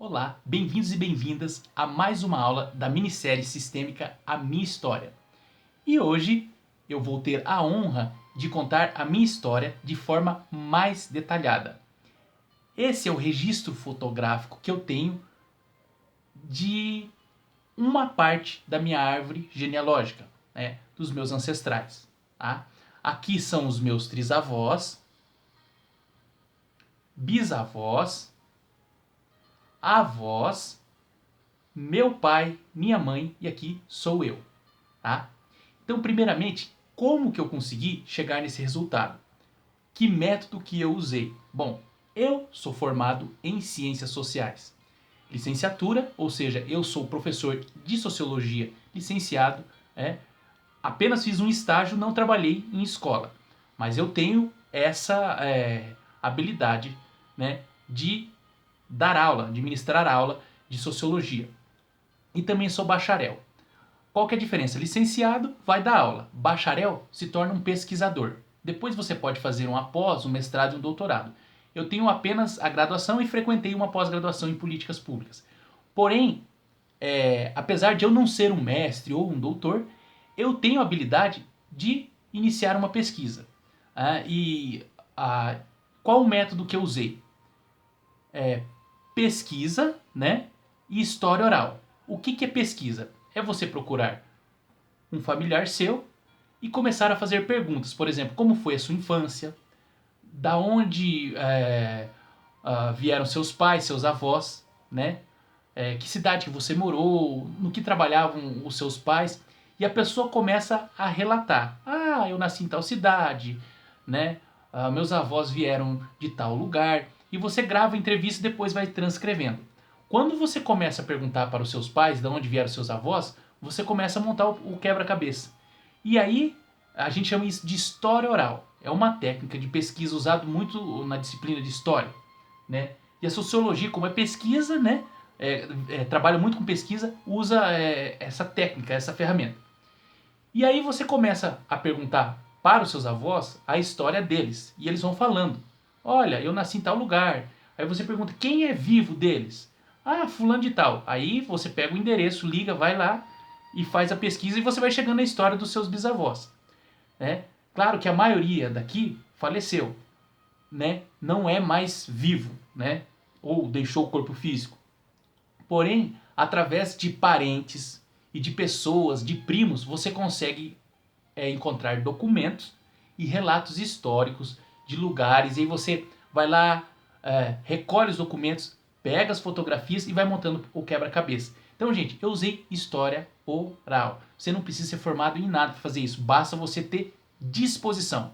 Olá, bem-vindos e bem-vindas a mais uma aula da minissérie sistêmica A Minha História. E hoje eu vou ter a honra de contar a minha história de forma mais detalhada. Esse é o registro fotográfico que eu tenho de uma parte da minha árvore genealógica, dos meus ancestrais. Tá? Aqui são os meus trisavós, bisavós, avós, meu pai, minha mãe e aqui sou eu. Tá? Então, primeiramente, como que eu consegui chegar nesse resultado? Que método que eu usei? Bom, eu sou formado em Ciências Sociais. Licenciatura, ou seja, eu sou professor de Sociologia licenciado, apenas fiz um estágio, não trabalhei em escola. Mas eu tenho essa habilidade, de dar aula, de ministrar aula de Sociologia. E também sou bacharel. Qual que é a diferença? Licenciado vai dar aula, bacharel se torna um pesquisador. Depois você pode fazer um após, um mestrado e um doutorado. Eu tenho apenas a graduação e frequentei uma pós-graduação em políticas públicas. Porém, apesar de eu não ser um mestre ou um doutor, eu tenho a habilidade de iniciar uma pesquisa. Qual o método que eu usei? Pesquisa, e história oral. O que é pesquisa? É você procurar um familiar seu e começar a fazer perguntas. Por exemplo, como foi a sua infância? Da onde vieram seus pais, seus avós? Que cidade que você morou? No que trabalhavam os seus pais? E a pessoa começa a relatar. Eu nasci em tal cidade, meus avós vieram de tal lugar. E você grava a entrevista e depois vai transcrevendo. Quando você começa a perguntar para os seus pais de onde vieram seus avós, você começa a montar o quebra-cabeça. E aí a gente chama isso de história oral. É uma técnica de pesquisa usada muito na disciplina de história. E a sociologia, como é pesquisa, trabalha muito com pesquisa, usa essa técnica, essa ferramenta. E aí você começa a perguntar para os seus avós a história deles. E eles vão falando. Olha, eu nasci em tal lugar. Aí você pergunta, quem é vivo deles? Fulano de tal. Aí você pega o endereço, liga, vai lá e faz a pesquisa e você vai chegando na história dos seus bisavós. Claro que a maioria daqui faleceu, não é mais vivo, ou deixou o corpo físico. Porém, através de parentes e de pessoas, de primos, você consegue encontrar documentos e relatos históricos de lugares. E aí você vai lá, recolhe os documentos, pega as fotografias e vai montando o quebra-cabeça. Então, gente, eu usei história oral. Você não precisa ser formado em nada para fazer isso. Basta você ter disposição.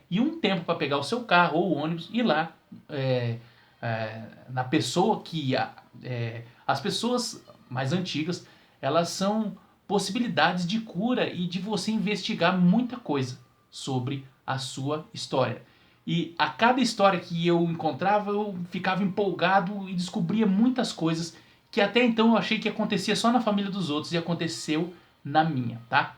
E um tempo para pegar o seu carro ou o ônibus e ir lá na pessoa que... as pessoas mais antigas, elas são possibilidades de cura e de você investigar muita coisa sobre a sua história. E a cada história que eu encontrava, eu ficava empolgado e descobria muitas coisas que até então eu achei que acontecia só na família dos outros e aconteceu na minha, tá?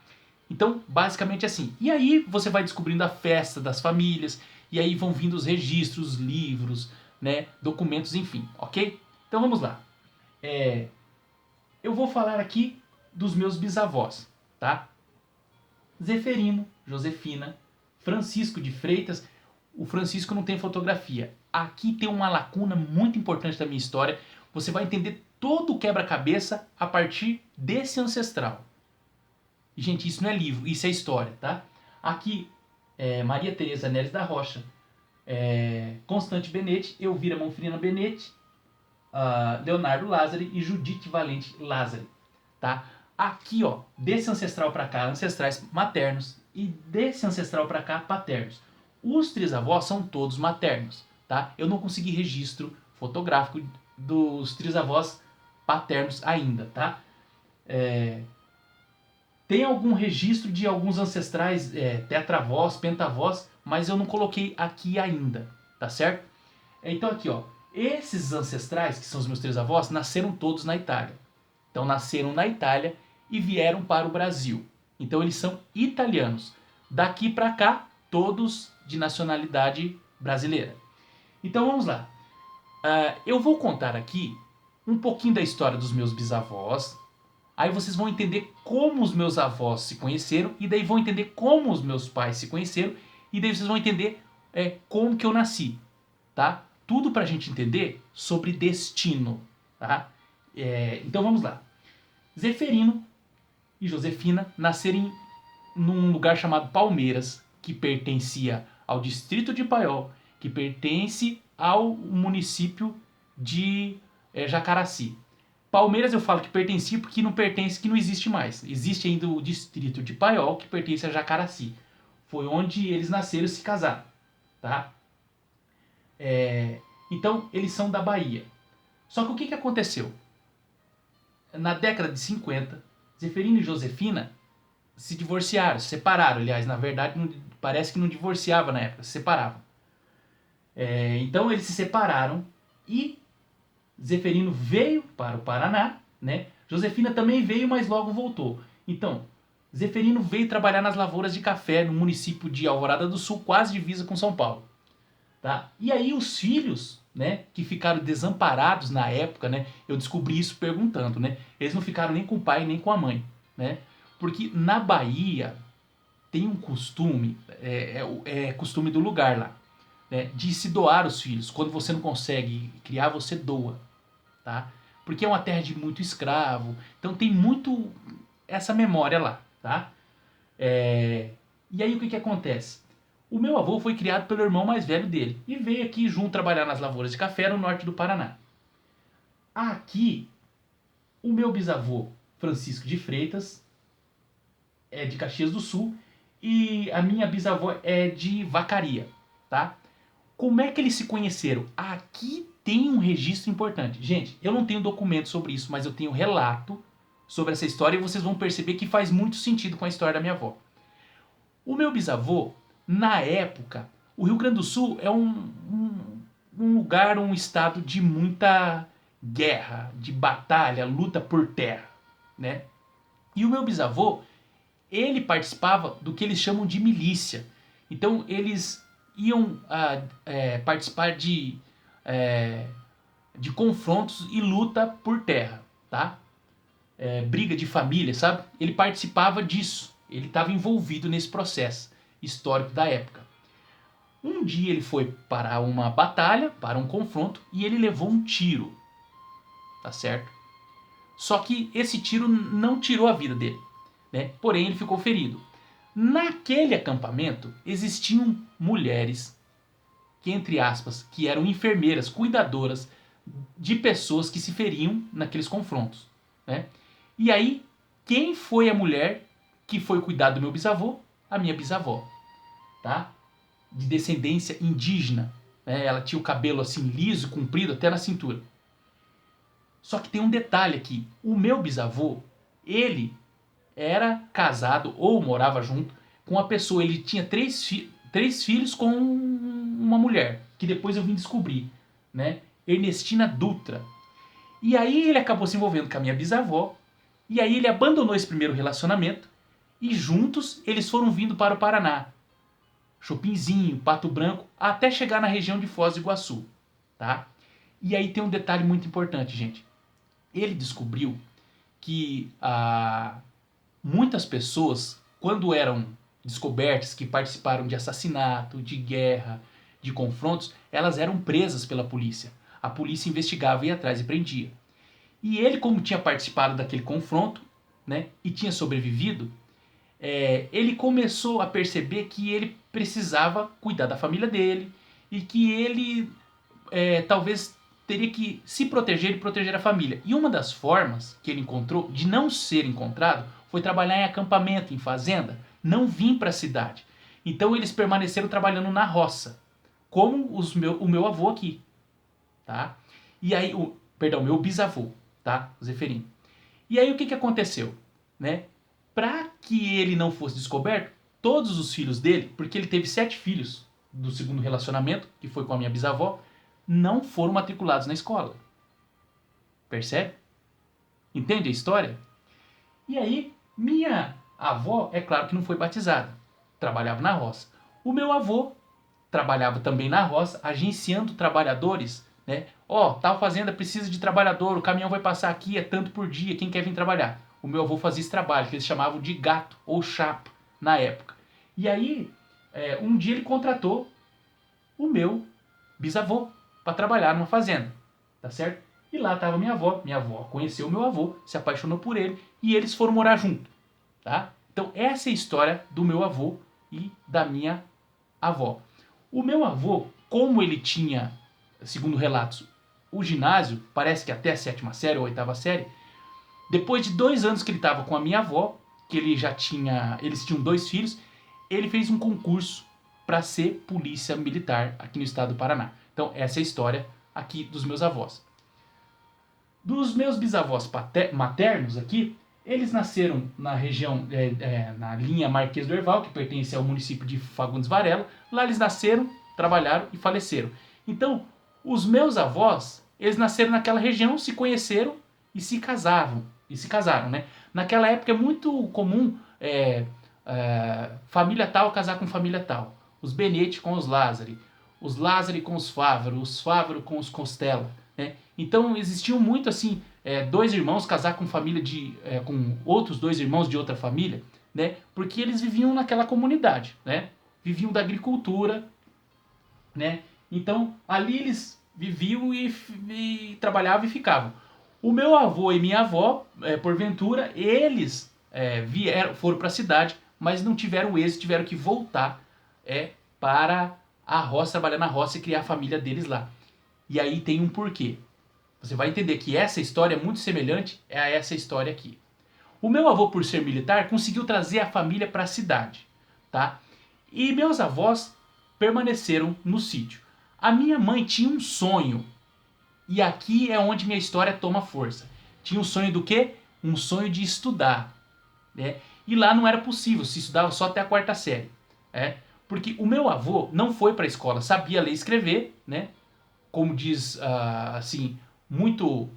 Então, basicamente assim. E aí você vai descobrindo a festa das famílias, e aí vão vindo os registros, livros, documentos, enfim, ok? Então vamos lá. Eu vou falar aqui dos meus bisavós, tá? Zeferino, Josefina, Francisco de Freitas. O Francisco não tem fotografia. Aqui tem uma lacuna muito importante da minha história. Você vai entender todo o quebra-cabeça a partir desse ancestral. E, gente, isso não é livro, isso é história, tá? Aqui, Maria Tereza Neres da Rocha, Constante Benetti, Elvira Monfrina Benetti, Leonardo Lázari e Judite Valente Lázari, tá? Aqui, ó, desse ancestral para cá, ancestrais maternos, e desse ancestral para cá, paternos. Os trisavós são todos maternos, tá? Eu não consegui registro fotográfico dos trisavós paternos ainda, tá? Tem algum registro de alguns ancestrais tetravós, pentavós, mas eu não coloquei aqui ainda, tá certo? Então aqui, ó, esses ancestrais, que são os meus trisavós, nasceram todos na Itália. Então nasceram na Itália e vieram para o Brasil. Então eles são italianos. Daqui para cá, todos de nacionalidade brasileira. Então vamos lá. Eu vou contar aqui um pouquinho da história dos meus bisavós. Aí vocês vão entender como os meus avós se conheceram, e daí vão entender como os meus pais se conheceram, e daí vocês vão entender como que eu nasci, tá? Tudo pra gente entender sobre destino, tá? Então vamos lá. Zeferino e Josefina nasceram num lugar chamado Palmeiras, que pertencia ao distrito de Paiol, que pertence ao município de Jacaraci. Palmeiras eu falo que pertencia porque não pertence, que não existe mais. Existe ainda o distrito de Paiol, que pertence a Jacaraci. Foi onde eles nasceram e se casaram, tá? Então, eles são da Bahia. Só que o que aconteceu? Na década de 50, Zeferino e Josefina se divorciaram, se separaram. Aliás, na verdade, parece que não divorciava na época, se separavam. Então, eles se separaram e Zeferino veio para o Paraná, né? Josefina também veio, mas logo voltou. Então, Zeferino veio trabalhar nas lavouras de café no município de Alvorada do Sul, quase divisa com São Paulo. Tá? E aí os filhos, né, que ficaram desamparados na época, né? Eu descobri isso perguntando, né? Eles não ficaram nem com o pai nem com a mãe, né? Porque na Bahia tem um costume, costume do lugar lá, né, de se doar os filhos. Quando você não consegue criar, você doa. Tá? Porque é uma terra de muito escravo, então tem muito essa memória lá, tá? E aí o que acontece? O meu avô foi criado pelo irmão mais velho dele e veio aqui junto trabalhar nas lavouras de café no norte do Paraná. Aqui, o meu bisavô, Francisco de Freitas, é de Caxias do Sul, e a minha bisavó é de Vacaria, tá? Como é que eles se conheceram? Aqui tem um registro importante. Gente, eu não tenho documento sobre isso, mas eu tenho relato sobre essa história e vocês vão perceber que faz muito sentido com a história da minha avó. O meu bisavô, na época, o Rio Grande do Sul é um lugar, um estado de muita guerra, de batalha, luta por terra, né? E o meu bisavô, ele participava do que eles chamam de milícia. Então eles iam participar de confrontos e luta por terra, tá? Briga de família, sabe? Ele participava disso, ele estava envolvido nesse processo histórico da época. Um dia ele foi para uma batalha, para um confronto, e ele levou um tiro, tá certo? Só que esse tiro não tirou a vida dele, né? Porém ele ficou ferido. Naquele acampamento existiam mulheres que, entre aspas, que eram enfermeiras, cuidadoras de pessoas que se feriam naqueles confrontos, né? E aí, quem foi a mulher que foi cuidar do meu bisavô? A minha bisavó, tá? De descendência indígena, né? Ela tinha o cabelo assim liso, comprido até na cintura. Só que tem um detalhe aqui. O meu bisavô, ele era casado ou morava junto com uma pessoa. Ele tinha três filhos com uma mulher, que depois eu vim descobrir, né? Ernestina Dutra. E aí ele acabou se envolvendo com a minha bisavó, e aí ele abandonou esse primeiro relacionamento, e juntos eles foram vindo para o Paraná. Chopinzinho, Pato Branco, até chegar na região de Foz do Iguaçu, tá? E aí tem um detalhe muito importante, gente. Ele descobriu que muitas pessoas, quando eram descobertas que participaram de assassinato, de guerra, de confrontos, elas eram presas pela polícia. A polícia investigava, ia atrás e prendia. E ele, como tinha participado daquele confronto, né, e tinha sobrevivido, ele começou a perceber que ele precisava cuidar da família dele e que ele talvez teria que se proteger e proteger a família. E uma das formas que ele encontrou de não ser encontrado foi trabalhar em acampamento, em fazenda, não vir para a cidade. Então eles permaneceram trabalhando na roça, como o meu avô aqui, tá? E aí, meu bisavô, tá? Zeferino. E aí o que aconteceu, né? Para que ele não fosse descoberto, todos os filhos dele, porque ele teve 7 filhos do segundo relacionamento, que foi com a minha bisavó, não foram matriculados na escola. Percebe? Entende a história? E aí, minha avó, é claro que não foi batizada, trabalhava na roça. O meu avô trabalhava também na roça, agenciando trabalhadores, né? Ó, tal fazenda precisa de trabalhador, o caminhão vai passar aqui, é tanto por dia, quem quer vir trabalhar? O meu avô fazia esse trabalho, que eles chamavam de gato ou chapa na época. E aí, um dia ele contratou o meu bisavô para trabalhar numa fazenda, tá certo? E lá estava minha avó conheceu o meu avô, se apaixonou por ele e eles foram morar junto, tá? Então essa é a história do meu avô e da minha avó. O meu avô, como ele tinha, segundo relatos, o ginásio, parece que até a 7ª série ou 8ª série, depois de 2 anos que ele estava com a minha avó, que eles tinham 2 filhos, ele fez um concurso para ser polícia militar aqui no estado do Paraná. Então essa é a história aqui dos meus avós. Dos meus bisavós maternos aqui, eles nasceram na região, na linha Marquês do Herval, que pertence ao município de Fagundes Varela. Lá eles nasceram, trabalharam e faleceram. Então, os meus avós, eles nasceram naquela região, se conheceram e se casaram, né? Naquela época é muito comum família tal casar com família tal. Os Benetti com os Lázari com os Fávaro com os Costella, né? Então existiam muito assim, 2 irmãos casar com família com outros 2 irmãos de outra família, né? Porque eles viviam naquela comunidade, né? Viviam da agricultura, né? Então ali eles viviam e trabalhavam e ficavam. O meu avô e minha avó, porventura, eles foram para a cidade, mas não tiveram êxito, tiveram que voltar para a roça, trabalhar na roça e criar a família deles lá. E aí tem um porquê. Você vai entender que essa história é muito semelhante a essa história aqui. O meu avô, por ser militar, conseguiu trazer a família para a cidade, tá? E meus avós permaneceram no sítio. A minha mãe tinha um sonho. E aqui é onde minha história toma força. Tinha um sonho do quê? Um sonho de estudar, né? E lá não era possível, se estudava só até a 4ª série. Porque o meu avô não foi para a escola, sabia ler e escrever, né? Como diz, assim, muito,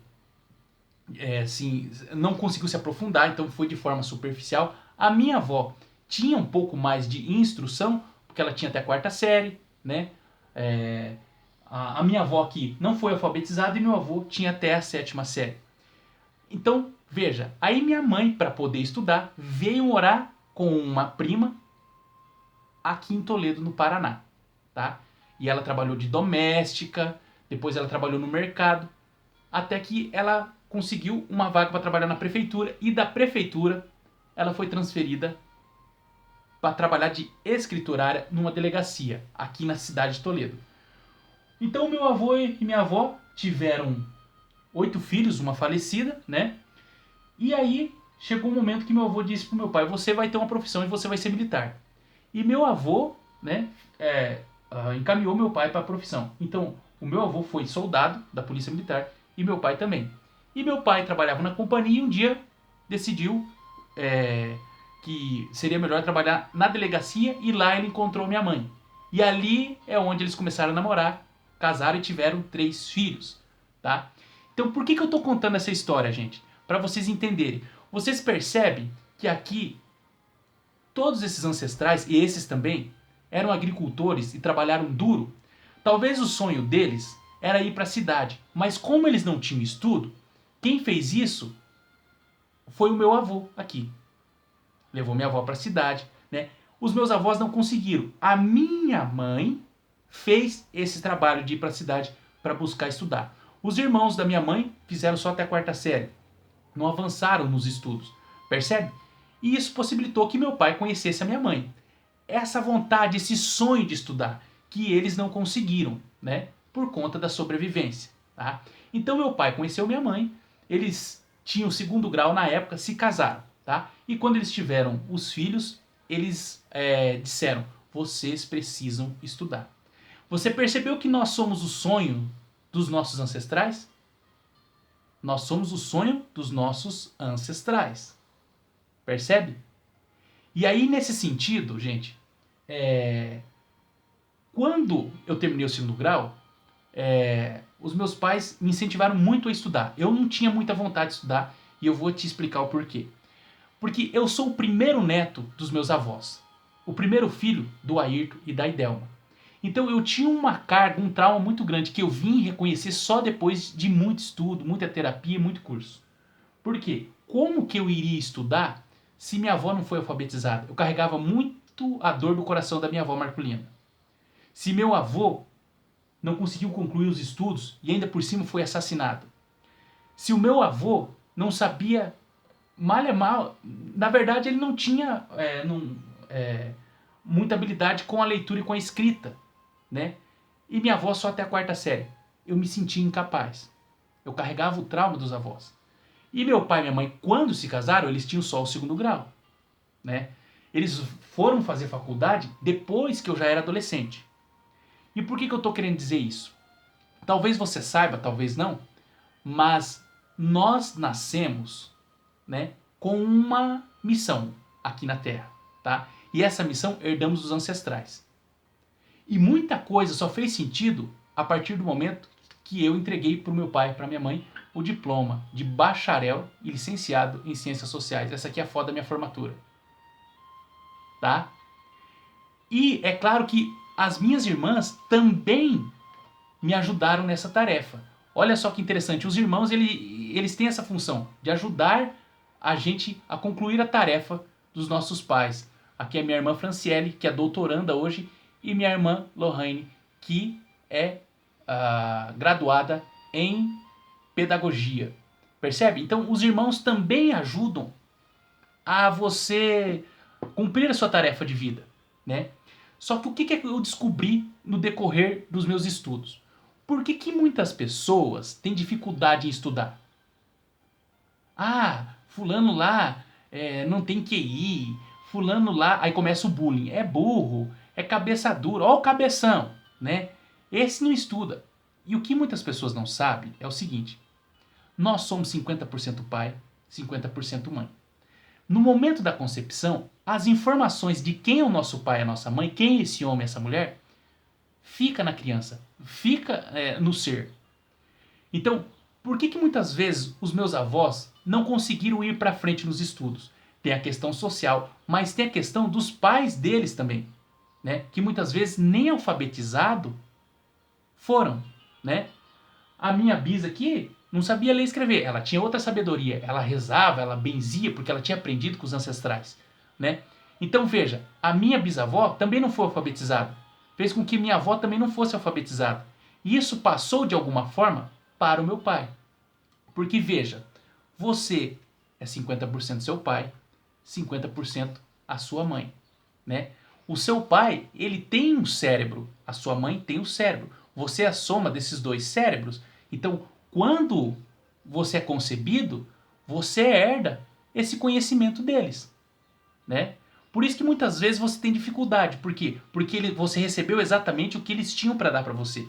assim, não conseguiu se aprofundar, então foi de forma superficial. A minha avó tinha um pouco mais de instrução, porque ela tinha até a 4ª série, né? A minha avó aqui não foi alfabetizada e meu avô tinha até a 7ª série. Então, veja, aí minha mãe, para poder estudar, veio morar com uma prima aqui em Toledo, no Paraná, tá? E ela trabalhou de doméstica, depois ela trabalhou no mercado, até que ela conseguiu uma vaga para trabalhar na prefeitura, e da prefeitura ela foi transferida para trabalhar de escriturária numa delegacia, aqui na cidade de Toledo. Então meu avô e minha avó tiveram 8 filhos, uma falecida, né? E aí chegou um momento que meu avô disse pro meu pai: você vai ter uma profissão e você vai ser militar. E meu avô, né, encaminhou meu pai para a profissão. Então o meu avô foi soldado da polícia militar e meu pai também. E meu pai trabalhava na companhia e um dia decidiu que seria melhor trabalhar na delegacia, e lá ele encontrou minha mãe. E ali é onde eles começaram a namorar, casaram e tiveram 3 filhos, tá? Então por que eu tô contando essa história, gente? Para vocês entenderem. Vocês percebem que aqui todos esses ancestrais, e esses também, eram agricultores e trabalharam duro. Talvez o sonho deles era ir para a cidade, mas como eles não tinham estudo, quem fez isso foi o meu avô aqui. Levou minha avó para a cidade, né? Os meus avós não conseguiram. A minha mãe fez esse trabalho de ir para a cidade para buscar estudar. Os irmãos da minha mãe fizeram só até a 4ª série. Não avançaram nos estudos. Percebe? E isso possibilitou que meu pai conhecesse a minha mãe. Essa vontade, esse sonho de estudar, que eles não conseguiram, né? Por conta da sobrevivência, tá? Então meu pai conheceu minha mãe, eles tinham 2º grau na época, se casaram, tá? E quando eles tiveram os filhos, eles disseram: vocês precisam estudar. Você percebeu que nós somos o sonho dos nossos ancestrais? Nós somos o sonho dos nossos ancestrais. Percebe? E aí, nesse sentido, gente, quando eu terminei o 2º grau, os meus pais me incentivaram muito a estudar. Eu não tinha muita vontade de estudar e eu vou te explicar o porquê. Porque eu sou o primeiro neto dos meus avós. O primeiro filho do Ayrton e da Idelma. Então eu tinha uma carga, um trauma muito grande que eu vim reconhecer só depois de muito estudo, muita terapia, muito curso. Por quê? Como que eu iria estudar se minha avó não foi alfabetizada? Eu carregava muito a dor do coração da minha avó Marculina. Se meu avô não conseguiu concluir os estudos e ainda por cima foi assassinado. Se o meu avô não sabia, mal é mal, na verdade ele não tinha muita habilidade com a leitura e com a escrita, né? E minha avó só até a quarta série. Eu me sentia incapaz. Eu carregava o trauma dos avós. E meu pai e minha mãe, quando se casaram, eles tinham só o segundo grau, né? Eles foram fazer faculdade depois que eu já era adolescente. E por que eu estou querendo dizer isso? Talvez você saiba, talvez não, mas nós nascemos, né, com uma missão aqui na Terra, tá? E essa missão herdamos dos ancestrais. E muita coisa só fez sentido a partir do momento que eu entreguei para o meu pai e para minha mãe o diploma de bacharel e licenciado em Ciências Sociais. Essa aqui é a foto da minha formatura. Tá? E é claro que as minhas irmãs também me ajudaram nessa tarefa. Olha só que interessante, os irmãos eles têm essa função de ajudar a gente a concluir a tarefa dos nossos pais. Aqui é minha irmã Franciele, que é doutoranda hoje, e minha irmã Lohane, que é graduada em pedagogia. Percebe? Então os irmãos também ajudam a você cumprir a sua tarefa de vida, né? Só que o que eu descobri no decorrer dos meus estudos? Por que muitas pessoas têm dificuldade em estudar? Ah, fulano lá não tem QI, fulano lá... Aí começa o bullying. É burro, é cabeça dura, ó o cabeção, né? Esse não estuda. E o que muitas pessoas não sabem é o seguinte. Nós somos 50% pai, 50% mãe. No momento da concepção, as informações de quem é o nosso pai e a nossa mãe, quem é esse homem e essa mulher, fica na criança, fica no ser. Então, por que muitas vezes os meus avós não conseguiram ir para frente nos estudos? Tem a questão social, mas tem a questão dos pais deles também, né? Que muitas vezes nem alfabetizado foram, né? A minha bisa aqui não sabia ler e escrever, ela tinha outra sabedoria, ela rezava, ela benzia porque ela tinha aprendido com os ancestrais, né? Então veja, a minha bisavó também não foi alfabetizada, fez com que minha avó também não fosse alfabetizada. E isso passou de alguma forma para o meu pai. Porque veja, você é 50% seu pai, 50% a sua mãe, né? O seu pai, ele tem um cérebro, a sua mãe tem um cérebro. Você é a soma desses dois cérebros. Então, quando você é concebido, você herda esse conhecimento deles, né? Por isso que muitas vezes você tem dificuldade. Por quê? Porque você recebeu exatamente o que eles tinham para dar para você.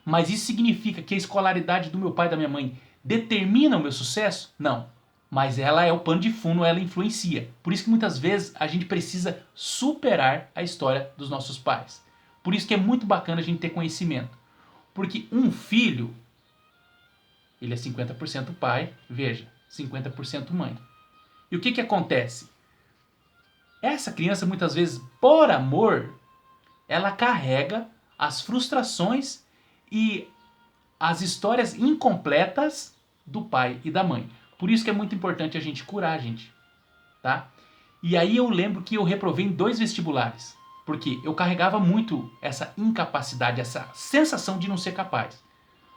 Mas isso significa que a escolaridade do meu pai e da minha mãe determina o meu sucesso? Não. Mas ela é o pano de fundo, ela influencia. Por isso que muitas vezes a gente precisa superar a história dos nossos pais. Por isso que é muito bacana a gente ter conhecimento. Porque um filho, ele é 50% pai, veja, 50% mãe. E o que acontece? Essa criança muitas vezes, por amor, ela carrega as frustrações e as histórias incompletas do pai e da mãe. Por isso que é muito importante a gente curar, gente, tá? E aí eu lembro que eu reprovei em 2 vestibulares, porque eu carregava muito essa incapacidade, essa sensação de não ser capaz.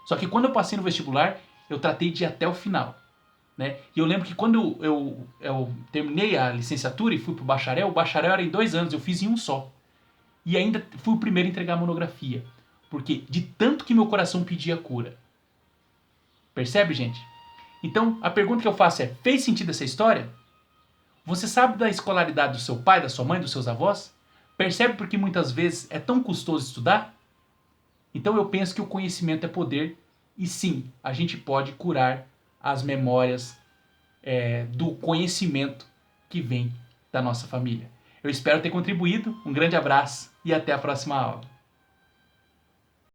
Só que quando eu passei no vestibular, eu tratei de ir até o final, né? E eu lembro que quando eu terminei a licenciatura e fui pro bacharel, o bacharel era em 2 anos, eu fiz em um só. E ainda fui o primeiro a entregar a monografia. Porque de tanto que meu coração pedia cura. Percebe, gente? Então, a pergunta que eu faço é, fez sentido essa história? Você sabe da escolaridade do seu pai, da sua mãe, dos seus avós? Percebe por que muitas vezes é tão custoso estudar? Então eu penso que o conhecimento é poder e sim, a gente pode curar as memórias do conhecimento que vem da nossa família. Eu espero ter contribuído, um grande abraço e até a próxima aula.